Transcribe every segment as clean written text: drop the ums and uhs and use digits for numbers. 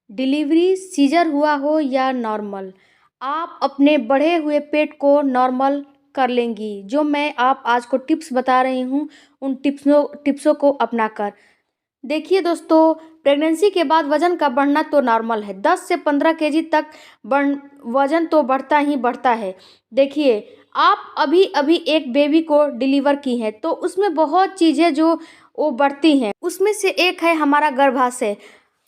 Delivery scissor हुआ हो या नॉर्मल, आप अपने बढ़े हुए पेट को नॉर्मल कर लेंगी। जो मैं आप आज को टिप्स बता रही हूँ, उन टिप्सों को अपनाकर देखिए दोस्तों। प्रेगनेंसी के बाद वजन का बढ़ना तो नॉर्मल है। 10 से 15 केजी तक बढ़ वजन तो बढ़ता ही बढ़ता है। देखिए, आप अभी अभी एक बेबी को डिलीवर की हैं तो उसमें बहुत चीज़ें जो वो बढ़ती हैं, उसमें से एक है हमारा गर्भाशय।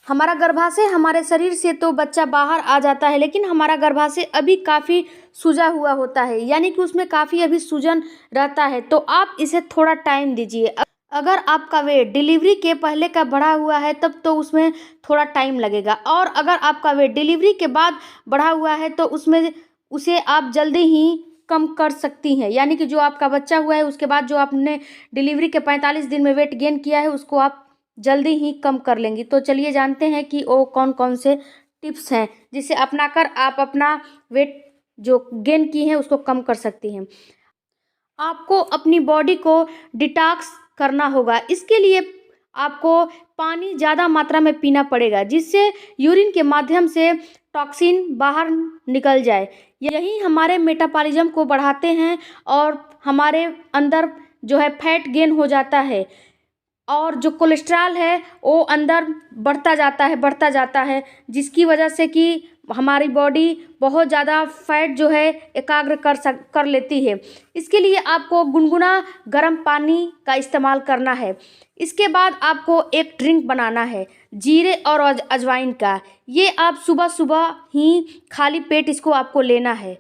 हमारा गर्भाशय हमारे शरीर से तो बच्चा बाहर आ जाता है, लेकिन हमारा गर्भाशय अभी काफ़ी सूजा हुआ होता है, यानी कि उसमें काफ़ी अभी सूजन रहता है। तो आप इसे थोड़ा टाइम दीजिए। अगर आपका वेट डिलीवरी के पहले का बढ़ा हुआ है तब तो उसमें थोड़ा टाइम लगेगा, और अगर आपका वेट डिलीवरी के बाद बढ़ा हुआ है तो उसमें उसे आप जल्दी ही कम कर सकती हैं। यानी कि जो आपका बच्चा हुआ है उसके बाद जो आपने डिलीवरी के 45 दिन में वेट गेन किया है उसको आप जल्दी ही कम कर लेंगी। तो चलिए जानते हैं कि वो कौन कौन से टिप्स हैं जिसे अपनाकर आप अपना वेट जो गेन की है उसको कम कर सकती हैं। आपको अपनी बॉडी को डिटॉक्स करना होगा। इसके लिए आपको पानी ज़्यादा मात्रा में पीना पड़ेगा, जिससे यूरिन के माध्यम से टॉक्सिन बाहर निकल जाए। यही हमारे मेटाबॉलिज्म को बढ़ाते हैं और हमारे अंदर जो है फैट गेन हो जाता है, और जो कोलेस्ट्रॉल है वो अंदर बढ़ता जाता है, जिसकी वजह से कि हमारी बॉडी बहुत ज़्यादा फैट जो है एकाग्र कर लेती है। इसके लिए आपको गुनगुना गर्म पानी का इस्तेमाल करना है। इसके बाद आपको एक ड्रिंक बनाना है जीरे और अजवाइन का। ये आप सुबह सुबह ही खाली पेट इसको आपको लेना है,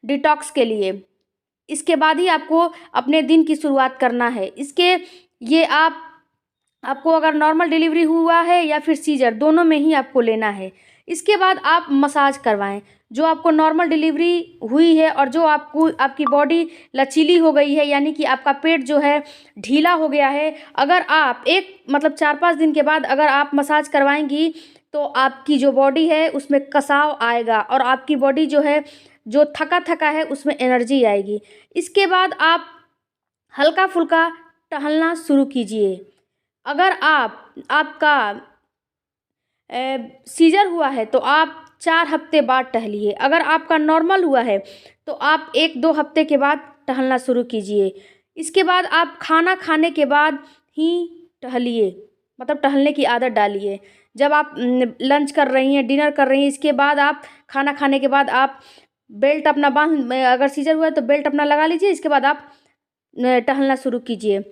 डिटॉक्स के लिए। इसके बाद ही आपको अपने दिन की शुरुआत करना है। ये आपको अगर नॉर्मल डिलीवरी हुआ है या फिर सीजर, दोनों में ही आपको लेना है। इसके बाद आप मसाज करवाएं। जो आपको नॉर्मल डिलीवरी हुई है और जो आपकी बॉडी लचीली हो गई है, यानी कि आपका पेट जो है ढीला हो गया है, अगर आप 4-5 दिन के बाद अगर आप मसाज करवाएंगी तो आपकी जो बॉडी है उसमें कसाव आएगा और आपकी बॉडी जो है जो थका थका है उसमें एनर्जी आएगी। इसके बाद आप हल्का फुल्का टहलना शुरू कीजिए। अगर आपका सीजर हुआ है तो आप 4 हफ्ते बाद टहलिए। अगर आपका नॉर्मल हुआ है तो आप 1-2 हफ्ते के बाद टहलना शुरू कीजिए। इसके बाद आप खाना खाने के बाद ही टहलिए, टहलने की आदत डालिए। जब आप लंच कर रही हैं, डिनर कर रही हैं, इसके बाद आप खाना खाने के बाद आप बेल्ट अपना अगर सीजर हुआ है तो बेल्ट अपना लगा लीजिए। इसके बाद आप टहलना शुरू कीजिए।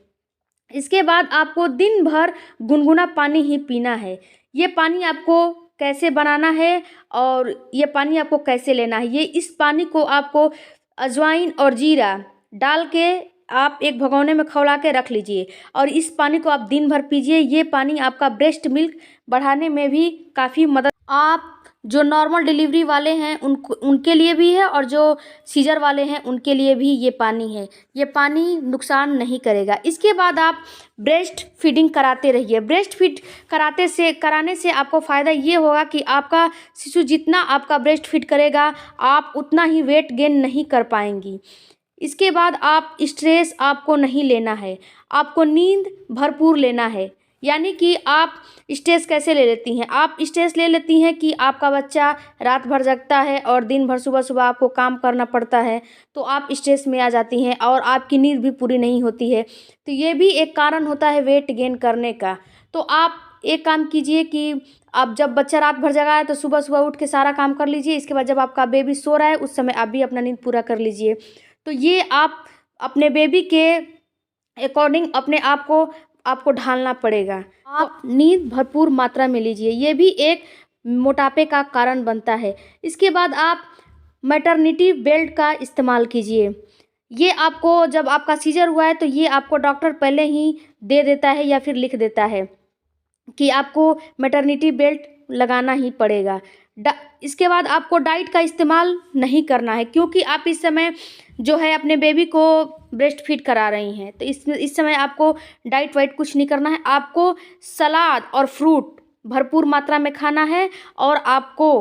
इसके बाद आपको दिन भर गुनगुना पानी ही पीना है। ये पानी आपको कैसे बनाना है और ये पानी आपको कैसे लेना है, इस पानी को आपको अजवाइन और जीरा डाल के आप एक भगोने में खौला के रख लीजिए और इस पानी को आप दिन भर पीजिए। ये पानी आपका ब्रेस्ट मिल्क बढ़ाने में भी काफ़ी मदद, आप जो नॉर्मल डिलीवरी वाले हैं उनके लिए भी है और जो सीजर वाले हैं उनके लिए भी ये पानी है। ये पानी नुकसान नहीं करेगा। इसके बाद आप ब्रेस्ट फीडिंग कराते रहिए। ब्रेस्ट फीड कराने से आपको फ़ायदा ये होगा कि आपका शिशु जितना आपका ब्रेस्ट फीड करेगा आप उतना ही वेट गेन नहीं कर पाएंगी। इसके बाद आप स्ट्रेस आपको नहीं लेना है, आपको नींद भरपूर लेना है। यानी कि आप स्ट्रेस कैसे ले लेती हैं, आप स्ट्रेस ले लेती हैं कि आपका बच्चा रात भर जगता है और दिन भर सुबह सुबह आपको काम करना पड़ता है, तो आप स्ट्रेस में आ जाती हैं और आपकी नींद भी पूरी नहीं होती है। तो ये भी एक कारण होता है वेट गेन करने का। तो आप एक काम कीजिए कि आप जब बच्चा रात भर जगा है तो सुबह सुबह उठ के सारा काम कर लीजिए। इसके बाद जब आपका बेबी सो रहा है उस समय आप भी अपना नींद पूरा कर लीजिए। तो ये आप अपने बेबी के अकॉर्डिंग अपने आप को आपको ढालना पड़ेगा। आप नींद भरपूर मात्रा में लीजिए, ये भी एक मोटापे का कारण बनता है। इसके बाद आप मैटरनिटी बेल्ट का इस्तेमाल कीजिए। ये आपको जब आपका सीजर हुआ है तो ये आपको डॉक्टर पहले ही दे देता है या फिर लिख देता है कि आपको मैटरनिटी बेल्ट लगाना ही पड़ेगा। इसके बाद आपको डाइट का इस्तेमाल नहीं करना है, क्योंकि आप इस समय जो है अपने बेबी को ब्रेस्ट फीड करा रही हैं। तो इस समय आपको डाइट वाइट कुछ नहीं करना है। आपको सलाद और फ्रूट भरपूर मात्रा में खाना है और आपको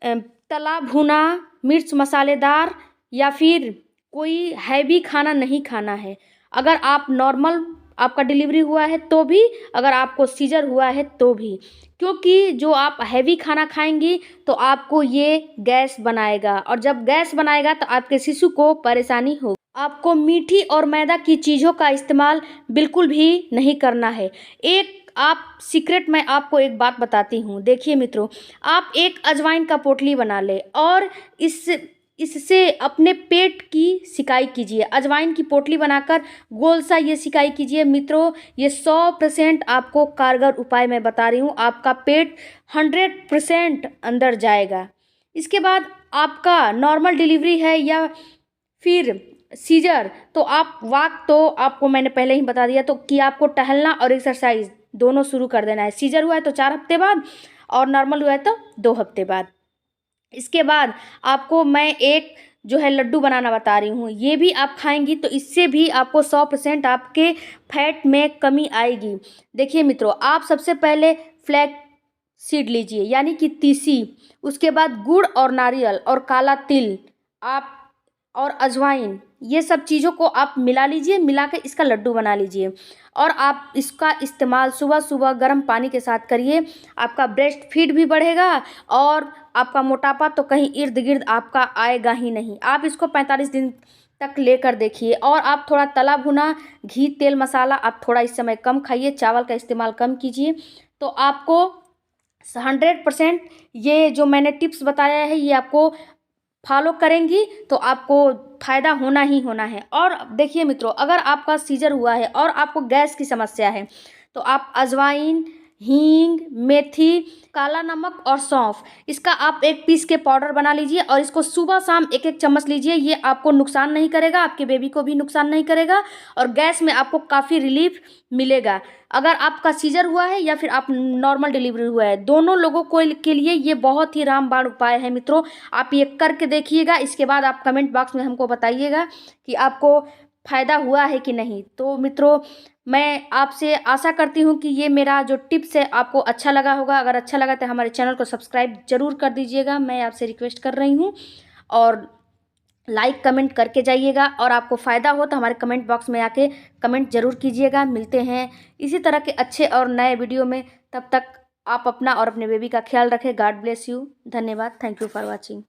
तला भुना मिर्च मसालेदार या फिर कोई हैवी खाना नहीं खाना है। अगर आप नॉर्मल आपका डिलीवरी हुआ है तो भी, अगर आपको सीजर हुआ है तो भी, क्योंकि जो आप हैवी खाना खाएंगी तो आपको ये गैस बनाएगा, और जब गैस बनाएगा तो आपके शिशु को परेशानी होगी। आपको मीठी और मैदा की चीज़ों का इस्तेमाल बिल्कुल भी नहीं करना है। एक आप सीक्रेट मैं आपको एक बात बताती हूँ। देखिए मित्रों, आप एक अजवाइन का पोटली बना ले और इससे अपने पेट की सिकाई कीजिए। अजवाइन की पोटली बनाकर गोल सा ये सिकाई कीजिए मित्रों, ये 100% आपको कारगर उपाय मैं बता रही हूँ। आपका पेट 100% अंदर जाएगा। इसके बाद आपका नॉर्मल डिलीवरी है या फिर सीजर, तो आप वॉक तो आपको मैंने पहले ही बता दिया, तो कि आपको टहलना और एक्सरसाइज दोनों शुरू कर देना है। सीजर हुआ है तो 4 हफ्ते बाद, और नॉर्मल हुआ है तो 2 हफ्ते बाद। इसके बाद आपको मैं एक जो है लड्डू बनाना बता रही हूँ, ये भी आप खाएंगी तो इससे भी आपको 100% आपके फैट में कमी आएगी। देखिए मित्रों, आप सबसे पहले फ्लैक्स सीड लीजिए यानी कि तीसी, उसके बाद गुड़ और नारियल और काला तिल आप और अजवाइन, ये सब चीज़ों को आप मिला लीजिए, मिला के इसका लड्डू बना लीजिए और आप इसका इस्तेमाल सुबह सुबह गर्म पानी के साथ करिए। आपका ब्रेस्ट फीड भी बढ़ेगा और आपका मोटापा तो कहीं इर्द गिर्द आपका आएगा ही नहीं। आप इसको 45 दिन तक लेकर देखिए, और आप थोड़ा तला भुना घी तेल मसाला आप थोड़ा इस समय कम खाइए, चावल का इस्तेमाल कम कीजिए, तो आपको 100% ये जो मैंने टिप्स बताया है ये आपको फॉलो करेंगी तो आपको फ़ायदा होना ही होना है। और देखिए मित्रों, अगर आपका सीजर हुआ है और आपको गैस की समस्या है तो आप अजवाइन, हींग, मेथी, काला नमक और सौंफ, इसका आप एक पीस के पाउडर बना लीजिए और इसको सुबह शाम एक एक चम्मच लीजिए। ये आपको नुकसान नहीं करेगा, आपके बेबी को भी नुकसान नहीं करेगा और गैस में आपको काफ़ी रिलीफ मिलेगा। अगर आपका सीजर हुआ है या फिर आप नॉर्मल डिलीवरी हुआ है, दोनों लोगों को के लिए ये बहुत ही रामबाण उपाय है मित्रों। आप ये करके देखिएगा, इसके बाद आप कमेंट बॉक्स में हमको बताइएगा कि आपको फ़ायदा हुआ है कि नहीं। तो मित्रों, मैं आपसे आशा करती हूँ कि ये मेरा जो टिप्स है आपको अच्छा लगा होगा। अगर अच्छा लगा तो हमारे चैनल को सब्सक्राइब ज़रूर कर दीजिएगा, मैं आपसे रिक्वेस्ट कर रही हूँ, और लाइक कमेंट करके जाइएगा। और आपको फ़ायदा हो तो हमारे कमेंट बॉक्स में आके कमेंट ज़रूर कीजिएगा। मिलते हैं इसी तरह के अच्छे और नए वीडियो में, तब तक आप अपना और अपने बेबी का ख्याल रखें। God bless you. धन्यवाद। Thank you for watching.